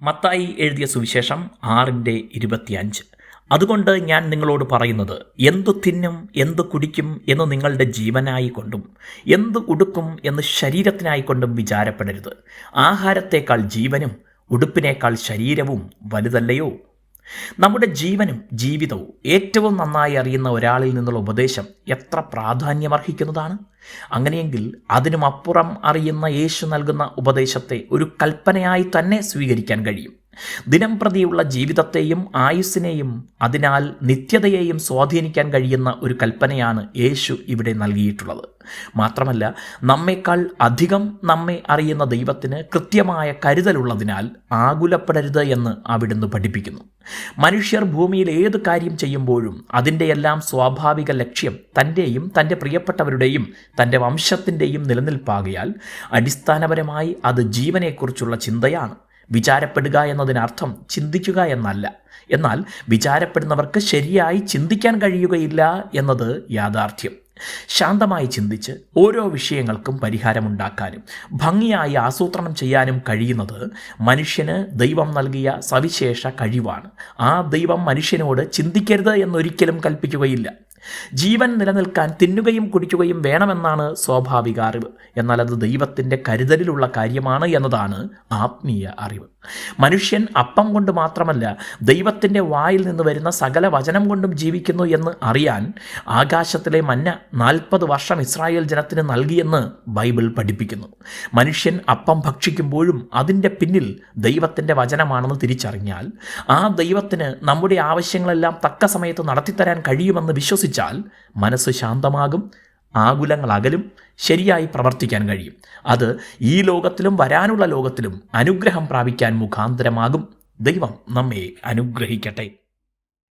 മത്തായി എഴുതിയ സുവിശേഷം 6:25. അതുകൊണ്ട് ഞാൻ നിങ്ങളോട് പറയുന്നത്, എന്തു തിന്നും എന്തു കുടിക്കും എന്ന് നിങ്ങളുടെ ജീവനായി കൊണ്ടും എന്തു ഉടുക്കും എന്ന് ശരീരത്തിനായിക്കൊണ്ടും വിചാരപ്പെടരുത്. ആഹാരത്തേക്കാൾ ജീവനും ഉടുപ്പിനേക്കാൾ ശരീരവും വലുതല്ലയോ? നമ്മുടെ ജീവനും ജീവിതവും ഏറ്റവും നന്നായി അറിയുന്ന ഒരാളിൽ നിന്നുള്ള ഉപദേശം എത്ര പ്രാധാന്യമർഹിക്കുന്നതാണ്. അങ്ങനെയെങ്കിൽ അതിനുമപ്പുറം അറിയുന്ന യേശു നൽകുന്ന ഉപദേശത്തെ ഒരു കൽപ്പനയായി തന്നെ സ്വീകരിക്കാൻ കഴിയും. ദിനം പ്രതിയുള്ള ജീവിതത്തെയും ആയുസ്സിനെയും അതിനാൽ നിത്യതയെയും സ്വാധീനിക്കാൻ കഴിയുന്ന ഒരു കൽപ്പനയാണ് യേശു ഇവിടെ നൽകിയിട്ടുള്ളത്. മാത്രമല്ല, നമ്മേക്കാൾ അധികം നമ്മെ അറിയുന്ന ദൈവത്തിന് കൃത്യമായ കരുതലുള്ളതിനാൽ ആകുലപ്പെടരുത് എന്ന് അവിടുന്ന് പഠിപ്പിക്കുന്നു. മനുഷ്യർ ഭൂമിയിൽ ഏത് കാര്യം ചെയ്യുമ്പോഴും അതിൻ്റെയെല്ലാം സ്വാഭാവിക ലക്ഷ്യം തൻ്റെയും തൻ്റെ പ്രിയപ്പെട്ടവരുടെയും തൻ്റെ വംശത്തിൻ്റെയും നിലനിൽപ്പാകയാൽ അടിസ്ഥാനപരമായി അത് ജീവനെക്കുറിച്ചുള്ള ചിന്തയാണ്. വിചാരപ്പെടുക എന്നതിനർത്ഥം ചിന്തിക്കുക എന്നല്ല. എന്നാൽ വിചാരപ്പെടുന്നവർക്ക് ശരിയായി ചിന്തിക്കാൻ കഴിയുകയില്ല എന്നത് യാഥാർത്ഥ്യം. ശാന്തമായി ചിന്തിച്ച് ഓരോ വിഷയങ്ങൾക്കും പരിഹാരമുണ്ടാക്കാനും ഭംഗിയായി ആസൂത്രണം ചെയ്യാനും കഴിയുന്നത് മനുഷ്യന് ദൈവം നൽകിയ സവിശേഷ കഴിവാണ്. ആ ദൈവം മനുഷ്യനോട് ചിന്തിക്കരുത് എന്നൊരിക്കലും കൽപ്പിക്കുകയില്ല. ജീവൻ നിലനിൽക്കാൻ തിന്നുകയും കുടിക്കുകയും വേണമെന്നാണ് സ്വാഭാവിക അറിവ്. എന്നാൽ അത് ദൈവത്തിൻ്റെ കരുതലിലുള്ള കാര്യമാണ് എന്നതാണ് ആത്മീയ അറിവ്. മനുഷ്യൻ അപ്പം കൊണ്ട് മാത്രമല്ല, ദൈവത്തിൻ്റെ വായിൽ നിന്ന് വരുന്ന സകല വചനം കൊണ്ടും ജീവിക്കുന്നു എന്ന് അറിയാൻ ആകാശത്തിലെ മന്ന 40 വർഷം ഇസ്രായേൽ ജനത്തിന് നൽകിയെന്ന് ബൈബിൾ പഠിപ്പിക്കുന്നു. മനുഷ്യൻ അപ്പം ഭക്ഷിക്കുമ്പോഴും അതിൻ്റെ പിന്നിൽ ദൈവത്തിൻ്റെ വചനമാണെന്ന് തിരിച്ചറിഞ്ഞാൽ ആ ദൈവത്തിന് നമ്മുടെ ആവശ്യങ്ങളെല്ലാം തക്ക സമയത്ത് നടത്തിത്തരാൻ കഴിയുമെന്ന് വിശ്വസിച്ചാൽ മനസ്സ് ശാന്തമാകും, ആകുലങ്ങൾ അകലും, ശരിയായി പ്രവർത്തിക്കാൻ കഴിയും. അത് ഈ ലോകത്തിലും വരാനുള്ള ലോകത്തിലും അനുഗ്രഹം പ്രാപിക്കാൻ മുഖാന്തരമാകും. ദൈവം നമ്മെ അനുഗ്രഹിക്കട്ടെ.